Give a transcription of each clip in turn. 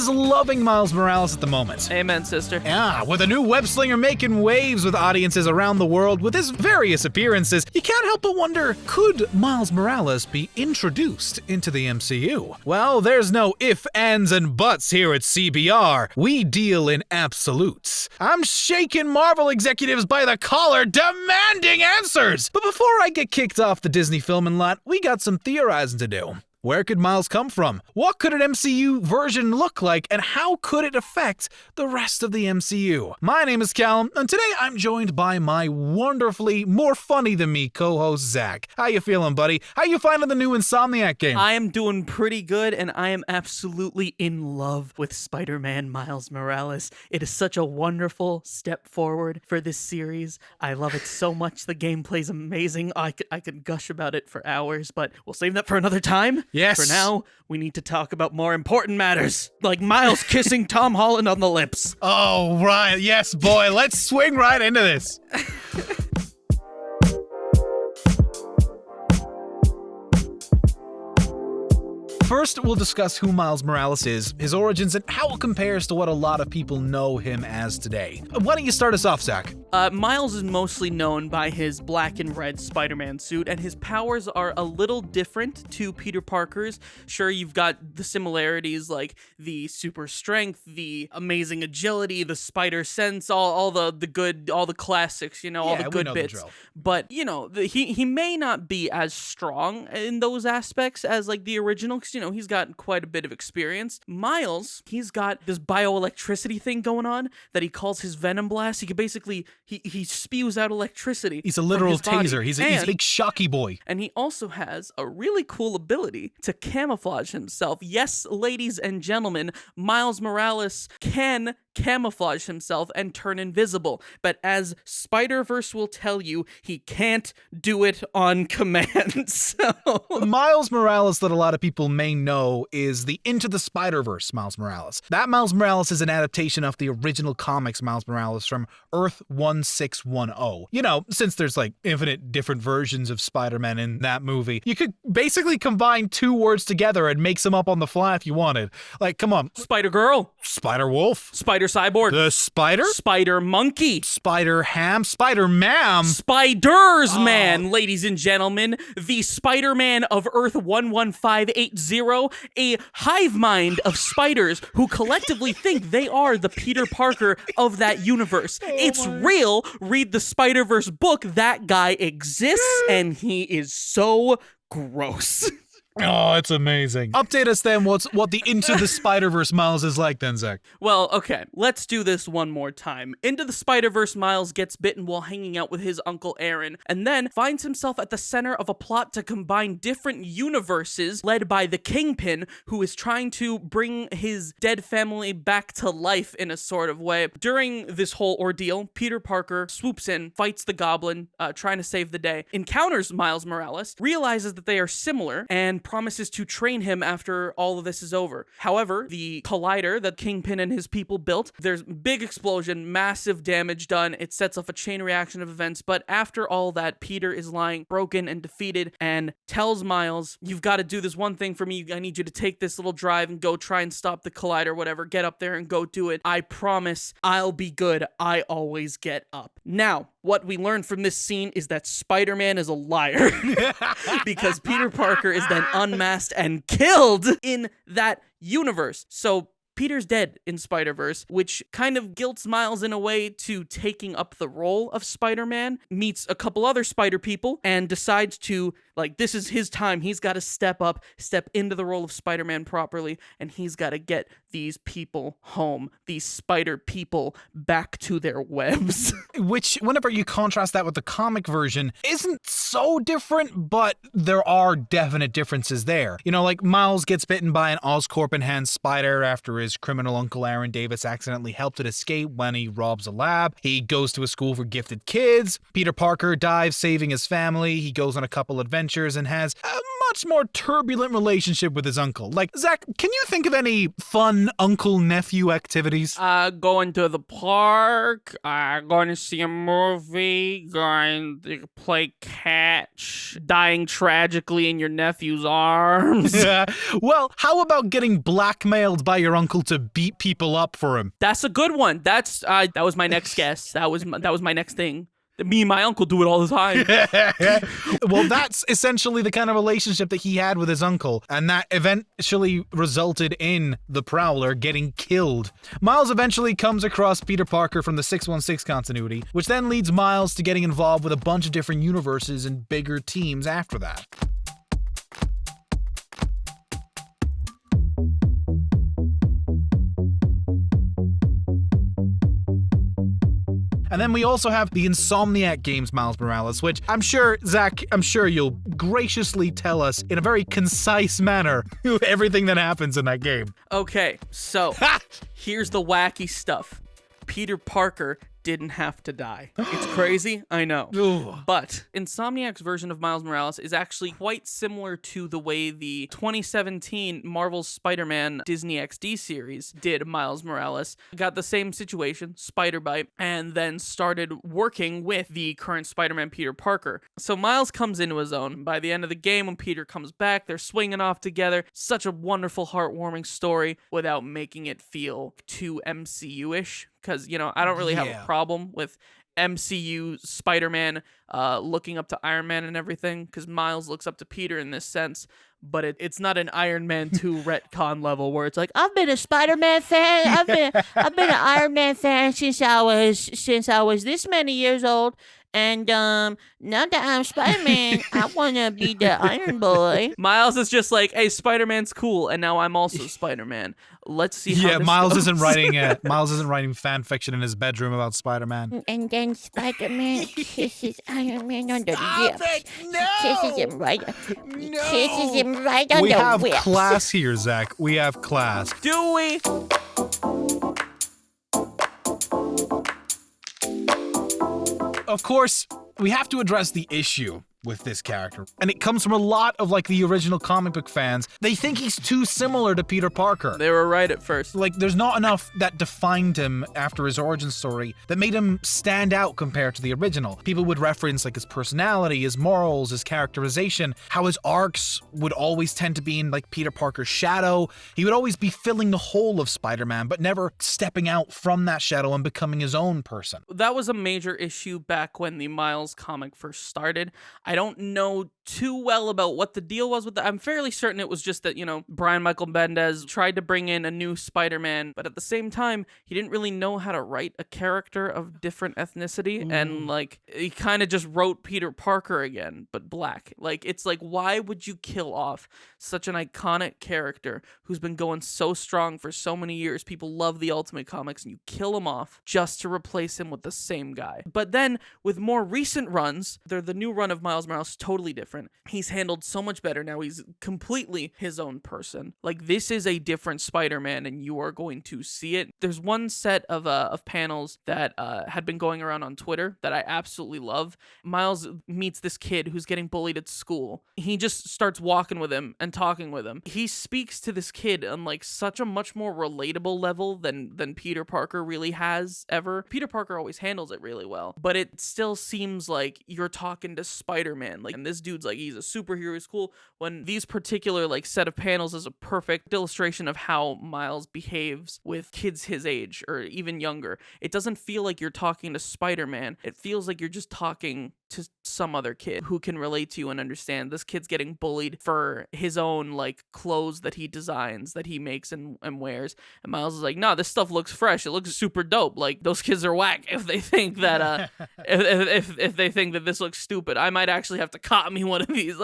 is loving Miles Morales at the moment. Amen, sister. Yeah, with a new web-slinger making waves with audiences around the world with his various appearances, you can't help but wonder, could Miles Morales be introduced into the MCU? Well, there's no ifs, ands, and buts here at CBR. We deal in absolutes. I'm shaking Marvel executives by the collar, demanding answers! But before I get kicked off the Disney filming lot, we got some theorizing to do. Where could Miles come from? What could an MCU version look like, and how could it affect the rest of the MCU? My name is Callum, and today I'm joined by my wonderfully more funny than me co-host Zach. How you feeling, buddy? How you finding the new Insomniac game? I am doing pretty good, and I am absolutely in love with Spider-Man Miles Morales. It is such a wonderful step forward for this series. I love it so much. The gameplay's amazing. I could gush about it for hours, but we'll save that for another time. Yes. For now, we need to talk about more important matters, like Miles kissing Tom Holland on the lips. Oh, right. Yes, boy. Let's swing right into this. First, we'll discuss who Miles Morales is, his origins, and how it compares to what a lot of people know him as today. Why don't you start us off, Zach? Miles is mostly known by his black and red Spider-Man suit, and his powers are a little different to Peter Parker's. Sure, you've got the similarities like the super strength, the amazing agility, the spider sense, all the good, all the classics, all the good bits. But, he may not be as strong in those aspects as like the original, because, he's got quite a bit of experience. Miles, he's got this bioelectricity thing going on that he calls his Venom Blast. He could basically, he spews out electricity. He's a literal taser. He's a big shocky boy. And he also has a really cool ability to camouflage himself. Yes, ladies and gentlemen, Miles Morales can camouflage himself and turn invisible. But as Spider-Verse will tell you, he can't do it on command. So Miles Morales that a lot of people may know is the Into the Spider-Verse Miles Morales. That Miles Morales is an adaptation of the original comics Miles Morales from Earth 1610. Since there's like infinite different versions of Spider-Man in that movie, you could basically combine two words together and make some up on the fly if you wanted. Like, come on. Spider-Girl. Spider-Wolf. Spider-Cyborg. The Spider. Spider-Monkey. Spider-Ham. Spider-Man. Spiders Man, ladies and gentlemen. The Spider-Man of Earth 11580. A hive mind of spiders who collectively think they are the Peter Parker of that universe. It's real. Read the Spider-Verse book. That guy exists, and he is so gross. Oh, it's amazing. Update us then what the Into the Spider-Verse Miles is like then, Zach. Well, okay, let's do this one more time. Into the Spider-Verse Miles gets bitten while hanging out with his Uncle Aaron, and then finds himself at the center of a plot to combine different universes led by the Kingpin, who is trying to bring his dead family back to life in a sort of way. During this whole ordeal, Peter Parker swoops in, fights the Goblin, trying to save the day, encounters Miles Morales, realizes that they are similar, and promises to train him after all of this is over. However, the collider that Kingpin and his people built, there's big explosion, massive damage done. It sets off a chain reaction of events, but after all that, Peter is lying broken and defeated and tells Miles, you've got to do this one thing for me. I need you to take this little drive and go try and stop the collider, whatever. Get up there and go do it. I promise I'll be good. I always get up. Now, what we learn from this scene is that Spider-Man is a liar because Peter Parker is then unmasked and killed in that universe. So Peter's dead in Spider-Verse, which kind of guilts Miles in a way to taking up the role of Spider-Man, meets a couple other Spider people, and decides to, this is his time. He's got to step up, step into the role of Spider-Man properly, and he's got to get these people home, these Spider people back to their webs. Which, whenever you contrast that with the comic version, isn't so different, but there are definite differences there. Miles gets bitten by an Oscorp-enhanced spider after his criminal uncle Aaron Davis accidentally helped it escape when he robs a lab. He goes to a school for gifted kids. Peter Parker dives saving his family. He goes on a couple adventures and has a much more turbulent relationship with his uncle. Like, Zach, can you think of any fun uncle-nephew activities? Going to the park, going to see a movie, going to play catch, dying tragically in your nephew's arms. Yeah. Well, how about getting blackmailed by your uncle to beat people up for him? That's a good one. That was my next guess. That was my next thing. Me and my uncle do it all the time. Well, that's essentially the kind of relationship that he had with his uncle, and that eventually resulted in the Prowler getting killed. Miles eventually comes across Peter Parker from the 616 continuity, which then leads Miles to getting involved with a bunch of different universes and bigger teams after that. And then we also have the Insomniac games Miles Morales, which I'm sure, Zach, you'll graciously tell us in a very concise manner everything that happens in that game. Okay, so here's the wacky stuff. Peter Parker didn't have to die. It's crazy, I know. But Insomniac's version of Miles Morales is actually quite similar to the way the 2017 Marvel's Spider-Man Disney XD series did Miles Morales. Got the same situation, spider bite, and then started working with the current Spider-Man Peter Parker. So Miles comes into his own. By the end of the game, when Peter comes back, they're swinging off together. Such a wonderful, heartwarming story without making it feel too MCU-ish. Because, I don't really have a problem with MCU Spider-Man looking up to Iron Man and everything, because Miles looks up to Peter in this sense, but it's not an Iron Man 2 retcon level where it's like, I've been a Spider-Man fan, I've been an Iron Man fan since I was this many years old, and now that I'm Spider-Man, I want to be the Iron Boy. Miles is just like, hey, Spider-Man's cool, and now I'm also Spider-Man. Let's see how this Miles goes. Miles isn't writing fan fiction in his bedroom about Spider-Man. And then Spider-Man kisses Iron Man on the Stop lips. it! No! Kisses him right on We the have lips. class here, Zach. We have class. Do we? Of course, we have to address the issue with this character. And it comes from a lot of the original comic book fans. They think he's too similar to Peter Parker. They were right at first. There's not enough that defined him after his origin story that made him stand out compared to the original. People would reference his personality, his morals, his characterization, how his arcs would always tend to be in Peter Parker's shadow. He would always be filling the whole of Spider-Man, but never stepping out from that shadow and becoming his own person. That was a major issue back when the Miles comic first started. I don't know too well about what the deal was with that. I'm fairly certain it was just that, Brian Michael Bendis tried to bring in a new Spider-Man, but at the same time, he didn't really know how to write a character of different ethnicity, and he kind of just wrote Peter Parker again, but black. It's why would you kill off such an iconic character who's been going so strong for so many years? People love the Ultimate Comics, and you kill him off just to replace him with the same guy. But then, with more recent runs, the new run of Miles Morales is totally different. He's handled so much better now. He's completely his own person. This is a different Spider-Man, and you are going to see it. There's one set of panels that had been going around on Twitter that I absolutely love. Miles meets this kid who's getting bullied at school. He just starts walking with him and talking with him. He speaks to this kid on such a much more relatable level than Peter Parker really has ever. Peter Parker always handles it really well, but it still seems like you're talking to Spider-Man. And this dude's he's a superhero, he's cool, when these particular set of panels is a perfect illustration of how Miles behaves with kids his age or even younger. It doesn't feel like you're talking to Spider-Man. It feels like you're just talking to some other kid who can relate to you and understand this kid's getting bullied for his own clothes that he designs, that he makes and wears, and Miles is no, this stuff looks fresh, it looks super dope. Those kids are whack if they think that if they think that this looks stupid. I might actually have to cop me one of these.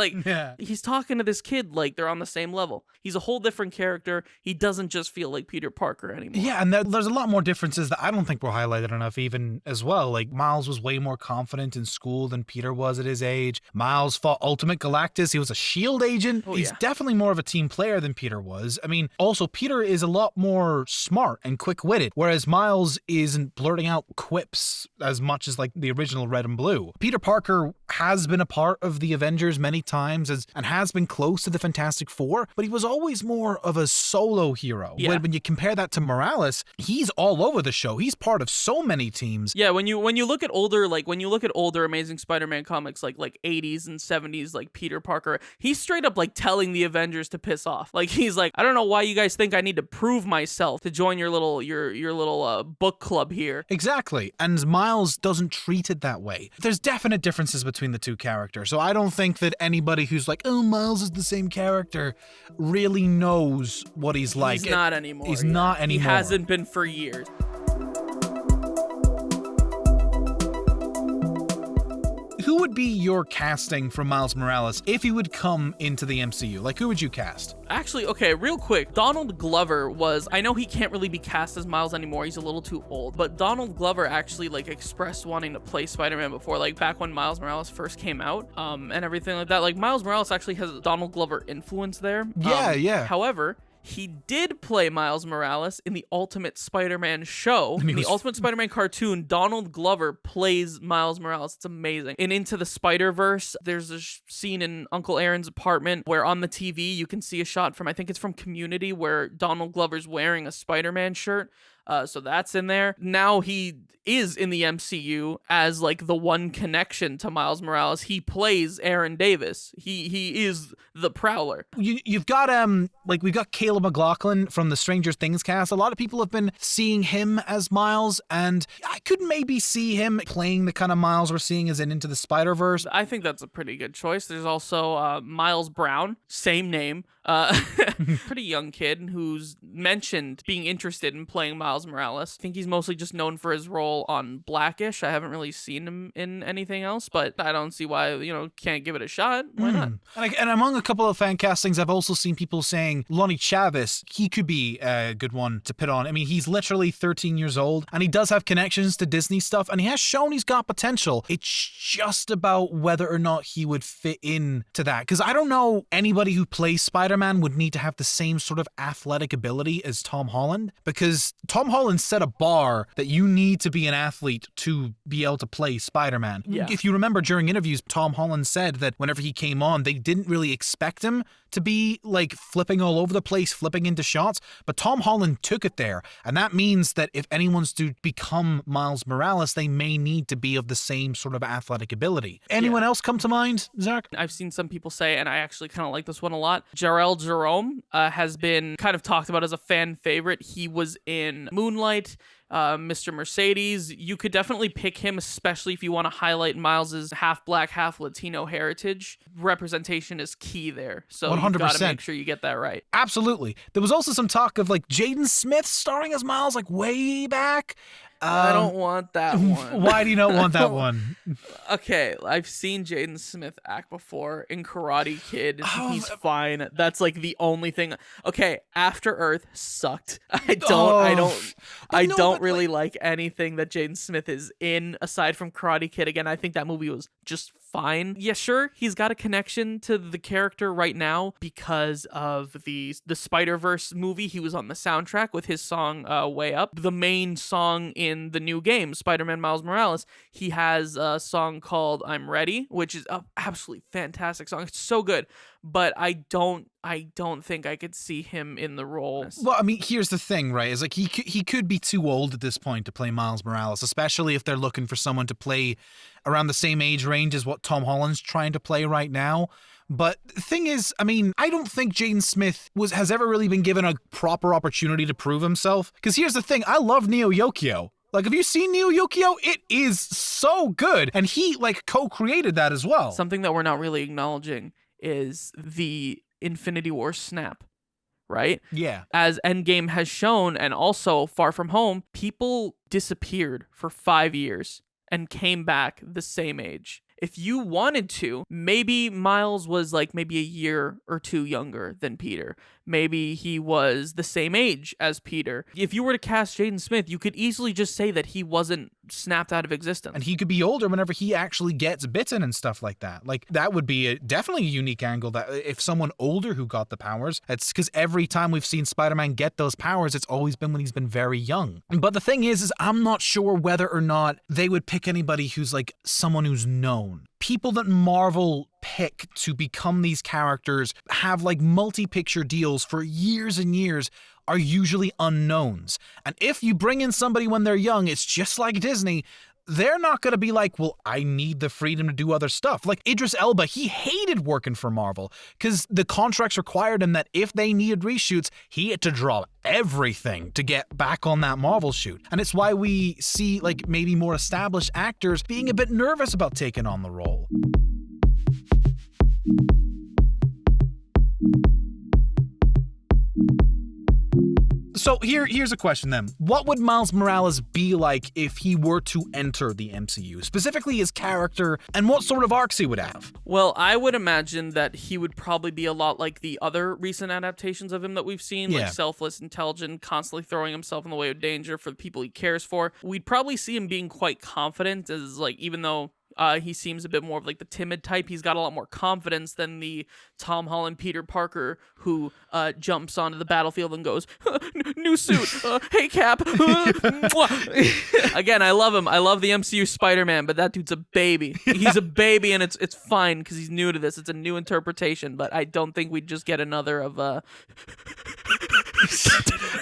He's talking to this kid they're on the same level. He's a whole different character. He doesn't just feel like Peter Parker anymore. Yeah, and there's a lot more differences that I don't think were highlighted enough even as well. Miles was way more confident in school than Peter was at his age. Miles fought Ultimate Galactus. He was a SHIELD agent. He's definitely more of a team player than Peter was. I mean, also, Peter is a lot more smart and quick-witted, whereas Miles isn't blurting out quips as much as like the original Red and Blue. Peter Parker has been a part of the Avengers many times and has been close to the Fantastic Four, but he was always more of a solo hero. Yeah. When you compare that to Morales, he's all over the show. He's part of so many teams. Yeah, when you look at older Amazing Spider-Man comics like 80s and 70s, like Peter Parker, he's straight up like telling the Avengers to piss off. Like he's like, I don't know why you guys think I need to prove myself to join your little book club here. Exactly. And Miles doesn't treat it that way. There's definite differences between the two characters. So I don't think that anybody who's like, oh, Miles is the same character, really knows what he's like. He's not anymore. He's not anymore. He hasn't been for years. Who would be your casting for Miles Morales if he would come into the MCU? Like, who would you cast? Actually, okay, real quick, Donald Glover I know he can't really be cast as Miles anymore, he's a little too old, but Donald Glover actually like expressed wanting to play Spider-Man before, like back when Miles Morales first came out, and everything like that. Like Miles Morales actually has Donald Glover influence there. Yeah. However, he did play Miles Morales in the Ultimate Spider-Man show. In the Ultimate Spider-Man cartoon, Donald Glover plays Miles Morales. It's amazing. In Into the Spider-Verse, there's a scene in Uncle Aaron's apartment where on the TV you can see a shot from, I think it's from Community, where Donald Glover's wearing a Spider-Man shirt. So that's in there. Now he is in the MCU as like the one connection to Miles Morales. He plays Aaron Davis. He is the Prowler. You've got we've got Caleb McLaughlin from the Stranger Things cast. A lot of people have been seeing him as Miles, and I could maybe see him playing the kind of Miles we're seeing as in Into the Spider-Verse. I think that's a pretty good choice. There's also Miles Brown, same name. Pretty young kid who's mentioned being interested in playing Miles Morales. I think he's mostly just known for his role on Blackish. I haven't really seen him in anything else, but I don't see why, can't give it a shot. Why not? And among a couple of fan castings, I've also seen people saying Lonnie Chavis, he could be a good one to put on. I mean, he's literally 13 years old, and he does have connections to Disney stuff, and he has shown he's got potential. It's just about whether or not he would fit in to that, because I don't know anybody who plays Spider-Man would need to have the same sort of athletic ability as Tom Holland, because Tom Holland set a bar that you need to be an athlete to be able to play Spider-Man. Yeah. If you remember during interviews, Tom Holland said that whenever he came on, they didn't really expect him to be like flipping all over the place, flipping into shots, but Tom Holland took it there. And that means that if anyone's to become Miles Morales, they may need to be of the same sort of athletic ability. Anyone else come to mind, Zach? I've seen some people say, and I actually kind of like this one a lot, Jarrell Jerome has been kind of talked about as a fan favorite. He was in Moonlight, Mr. Mercedes. You could definitely pick him, especially if you want to highlight Miles's half black, half Latino heritage. Representation is key there. So 100%. You've got to make sure you get that right. Absolutely. There was also some talk of like Jaden Smith starring as Miles like way back. I don't want that one. Why do you not want that one? Okay, I've seen Jaden Smith act before in Karate Kid. He's fine. That's like the only thing. Okay, After Earth sucked. I don't really like anything that Jaden Smith is in aside from Karate Kid. Again, I think that movie was just fine. Yeah, sure, he's got a connection to the character right now because of the Spider-Verse movie. He was on the soundtrack with his song Way Up. The main song in the new game, Spider-Man Miles Morales, he has a song called I'm Ready, which is an absolutely fantastic song. It's so good, but I don't think I could see him in the role. Well, I mean, here's the thing, right? Is like he could be too old at this point to play Miles Morales, especially if they're looking for someone to play around the same age range as what Tom Holland's trying to play right now. But the thing is, I mean, I don't think Jaden Smith has ever really been given a proper opportunity to prove himself. Because here's the thing, I love Neo Yokio. Like, have you seen Neo Yokio? It is so good. And he, like, co-created that as well. Something that we're not really acknowledging is the Infinity War snap, right? Yeah. As Endgame has shown, and also Far From Home, people disappeared for 5 years and came back the same age. If you wanted to, maybe Miles was like maybe a year or two younger than Peter. Maybe he was the same age as Peter. If you were to cast Jaden Smith, you could easily just say that he wasn't snapped out of existence. And he could be older whenever he actually gets bitten and stuff like that. Like, that would be definitely a unique angle, that if someone older who got the powers, it's because every time we've seen Spider-Man get those powers, it's always been when he's been very young. But the thing is I'm not sure whether or not they would pick anybody who's like someone who's known. People that Marvel pick to become these characters have like multi-picture deals for years and years are usually unknowns. And if you bring in somebody when they're young, it's just like Disney. They're not going to be like, well, I need the freedom to do other stuff. Like Idris Elba, he hated working for Marvel because the contracts required him that if they needed reshoots, he had to draw everything to get back on that Marvel shoot. And it's why we see like maybe more established actors being a bit nervous about taking on the role. So here's a question then. What would Miles Morales be like if he were to enter the MCU? Specifically his character, and what sort of arcs he would have? Well, I would imagine that he would probably be a lot like the other recent adaptations of him that we've seen, like selfless, intelligent, constantly throwing himself in the way of danger for the people he cares for. We'd probably see him being quite confident, as like, even though he seems a bit more of like the timid type, he's got a lot more confidence than the Tom Holland Peter Parker who jumps onto the battlefield and goes, new suit, hey Cap. Again, I love him. I love the MCU Spider-Man, but that dude's a baby. He's a baby, and it's fine because he's new to this. It's a new interpretation, but I don't think we'd just get another of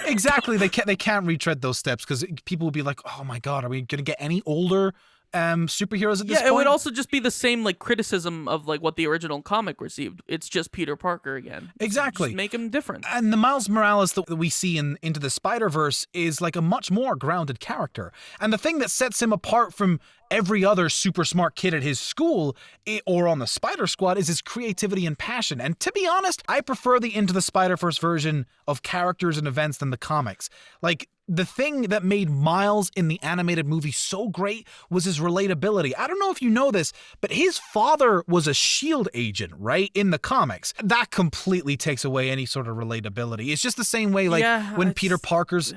Exactly. They can't retread those steps because people will be like, oh my God, are we going to get any older superheroes at this point? Yeah, it would also just be the same like criticism of like what the original comic received. It's just Peter Parker again. Exactly. Just make him different. And the Miles Morales that we see in Into the Spider-Verse is like a much more grounded character. And the thing that sets him apart from every other super smart kid at his school or on the Spider Squad is his creativity and passion. And to be honest, I prefer the Into the Spider-Verse version of characters and events than the comics. Like, the thing that made Miles in the animated movie so great was his relatability. I don't know if you know this, but his father was a S.H.I.E.L.D. agent, right, in the comics. That completely takes away any sort of relatability. It's just the same way, like, when Peter Parker's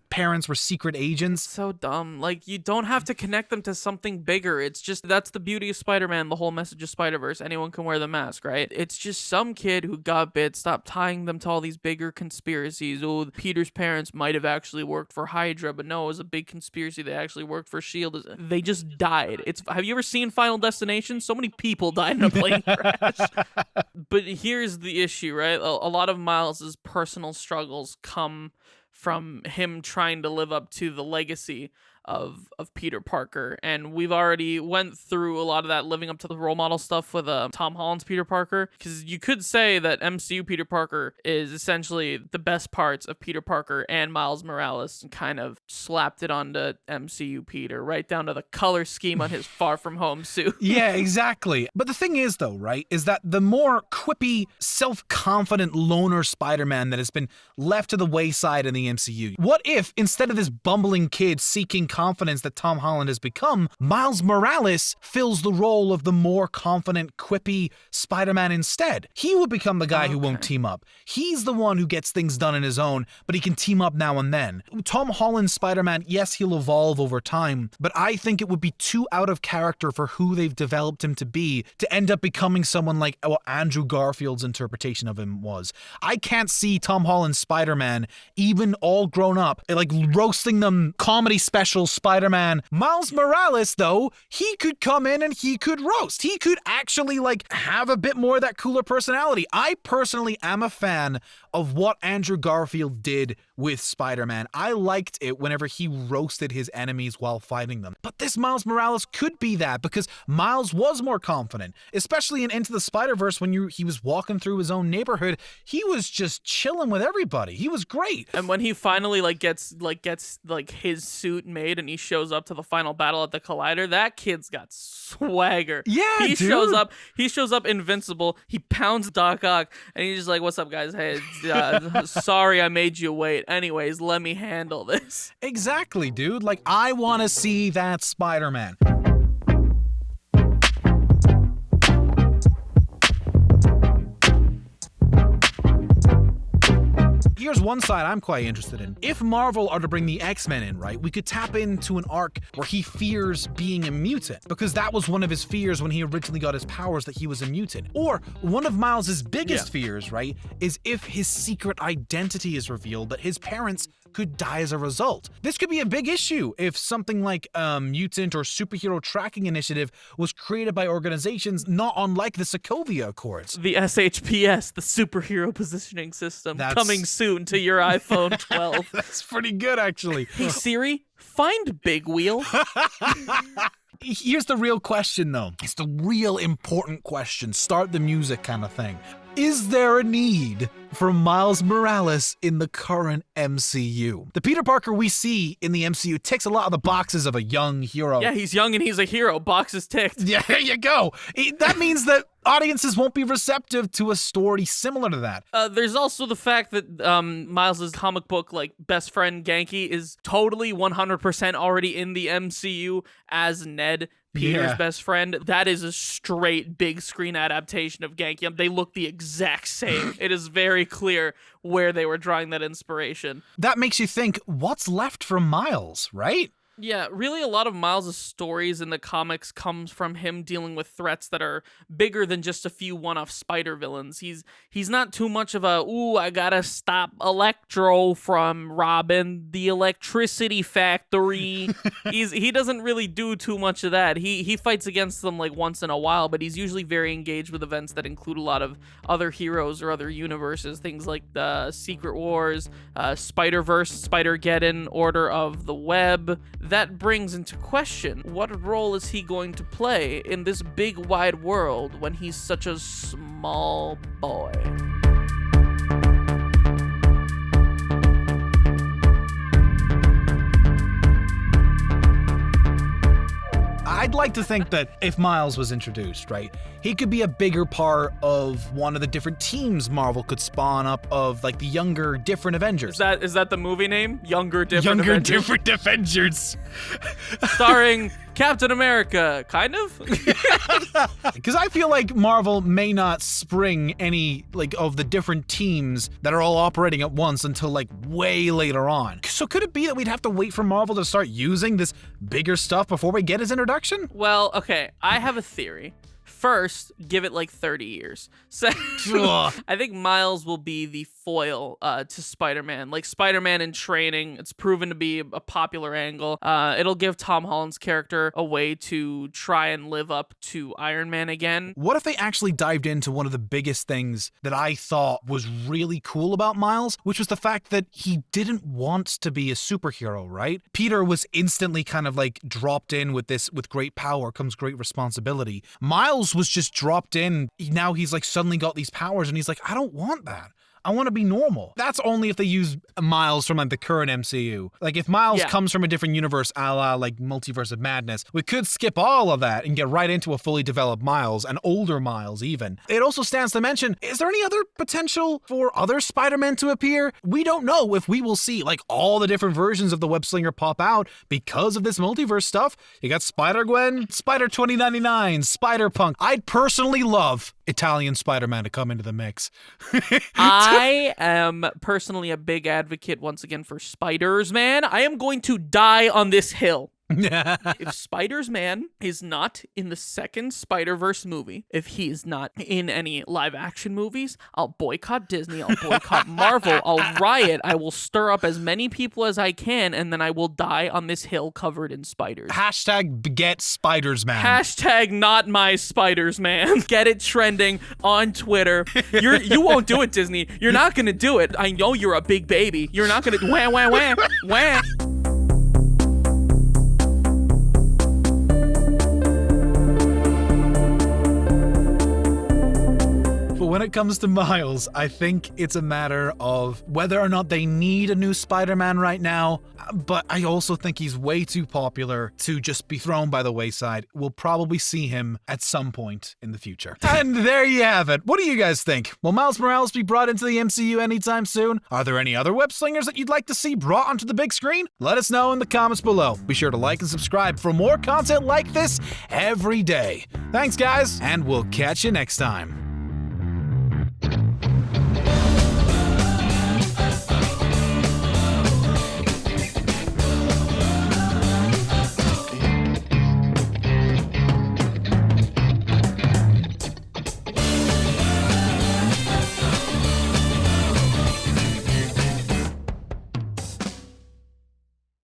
parents were secret agents. So dumb. Like, you don't have to connect them to something bigger. It's just, that's the beauty of Spider-Man, the whole message of Spider-Verse. Anyone can wear the mask, right? It's just some kid who got bit, stop tying them to all these bigger conspiracies. Oh, Peter's parents might have actually worked for Hydra, but no, it was a big conspiracy. They actually worked for S.H.I.E.L.D. They just died. Have you ever seen Final Destination? So many people died in a plane crash. But here's the issue, right? A lot of Miles's personal struggles come from him trying to live up to the legacy of Peter Parker, and we've already went through a lot of that living up to the role model stuff with Tom Holland's Peter Parker, because you could say that MCU Peter Parker is essentially the best parts of Peter Parker and Miles Morales, and kind of slapped it onto MCU Peter, right down to the color scheme on his Far From Home suit. Yeah, exactly. But the thing is, though, right, is that the more quippy, self-confident loner Spider-Man that has been left to the wayside in the MCU, what if, instead of this bumbling kid seeking confidence that Tom Holland has become, Miles Morales fills the role of the more confident, quippy Spider-Man instead? He would become the guy who won't team up. He's the one who gets things done on his own, but he can team up now and then. Tom Holland's Spider-Man, yes, he'll evolve over time, but I think it would be too out of character for who they've developed him to be to end up becoming someone like what Andrew Garfield's interpretation of him was. I can't see Tom Holland's Spider-Man, even all grown up, like roasting them comedy special Spider-Man. Miles Morales, though, he could come in and he could roast. He could actually like have a bit more of that cooler personality. I personally am a fan of what Andrew Garfield did with Spider-Man. I liked it whenever he roasted his enemies while fighting them. But this Miles Morales could be that, because Miles was more confident, especially in Into the Spider-Verse when he was walking through his own neighborhood. He was just chilling with everybody. He was great. And when he finally gets his suit made and he shows up to the final battle at the Collider, that kid's got swagger. Yeah, he dude. shows up invincible. He pounds Doc Ock and he's just like, "What's up, guys? Hey, sorry I made you wait. Anyways, let me handle this." Exactly, dude. Like, I want to see that Spider-Man. here's one side I'm quite interested in. If Marvel are to bring the X-Men in, right, we could tap into an arc where he fears being a mutant, because that was one of his fears when he originally got his powers, that he was a mutant. Or one of Miles's biggest fears, right, is if his secret identity is revealed, that his parents could die as a result. This could be a big issue if something like a mutant or superhero tracking initiative was created by organizations not unlike the Sokovia Accords. The SHPS, the Superhero Positioning System, coming soon to your iPhone 12. That's pretty good, actually. Hey Siri, find Big Wheel. Here's the real question, though. It's the real important question. Start the music kind of thing. Is there a need for Miles Morales in the current MCU? The Peter Parker we see in the MCU ticks a lot of the boxes of a young hero. Yeah, he's young and he's a hero. Boxes ticked. Yeah, there you go. That means that audiences won't be receptive to a story similar to that. There's also the fact that Miles's comic book best friend Ganke is totally 100% already in the MCU as Ned, Peter's best friend. That is a straight big screen adaptation of Ganke. They look the exact same. It is very clear where they were drawing that inspiration. That makes you think, what's left for Miles, right? Yeah, really a lot of Miles' stories in the comics comes from him dealing with threats that are bigger than just a few one-off spider villains. He's not too much of a, I gotta stop Electro from robbing the electricity factory. He doesn't really do too much of that. He fights against them once in a while, but he's usually very engaged with events that include a lot of other heroes or other universes, things like the Secret Wars, Spider-Verse, Spider-Geddon, Order of the Web. That brings into question, what role is he going to play in this big wide world when he's such a small boy? I'd like to think that if Miles was introduced, right, he could be a bigger part of one of the different teams Marvel could spawn up of, the younger, different Avengers. Is that the movie name? Younger, different Avengers? Different Avengers. Starring Captain America, kind of? Because I feel like Marvel may not spring any, of the different teams that are all operating at once until, way later on. So could it be that we'd have to wait for Marvel to start using this bigger stuff before we get his introduction? Well, okay, I have a theory. First, give it 30 years. Second, I think Miles will be the foil to Spider-Man. Spider-Man in training, it's proven to be a popular angle. It'll give Tom Holland's character a way to try and live up to Iron Man again. What if they actually dived into one of the biggest things that I thought was really cool about Miles, which was the fact that he didn't want to be a superhero, right? Peter was instantly kind of dropped in with great power comes great responsibility. Miles was just dropped in. Now he's suddenly got these powers and he's I don't want that. I want to be normal. That's only if they use Miles from the current MCU. If Miles comes from a different universe, a la Multiverse of Madness, we could skip all of that and get right into a fully developed Miles, an older Miles even. It also stands to mention, is there any other potential for other Spider-Men to appear? We don't know if we will see all the different versions of the Web Slinger pop out because of this multiverse stuff. You got Spider-Gwen, Spider-2099, Spider-Punk. I'd personally love Italian Spider-Man to come into the mix. I am personally a big advocate, once again, for Spiders-Man. I am going to die on this hill. If Spiders-Man is not in the second Spider-Verse movie, if he is not in any live-action movies, I'll boycott Disney, I'll boycott Marvel, I'll riot, I will stir up as many people as I can, and then I will die on this hill covered in spiders. Hashtag beget Spiders-Man. Hashtag not my Spiders-Man. Get it trending on Twitter. You won't do it, Disney. You're not gonna do it. I know you're a big baby. You're not gonna wah wah wah wah. When it comes to Miles, I think it's a matter of whether or not they need a new Spider-Man right now, but I also think he's way too popular to just be thrown by the wayside. We'll probably see him at some point in the future. And there you have it. What do you guys think? Will Miles Morales be brought into the MCU anytime soon? Are there any other web slingers that you'd like to see brought onto the big screen? Let us know in the comments below. Be sure to like and subscribe for more content like this every day. Thanks, guys, and we'll catch you next time.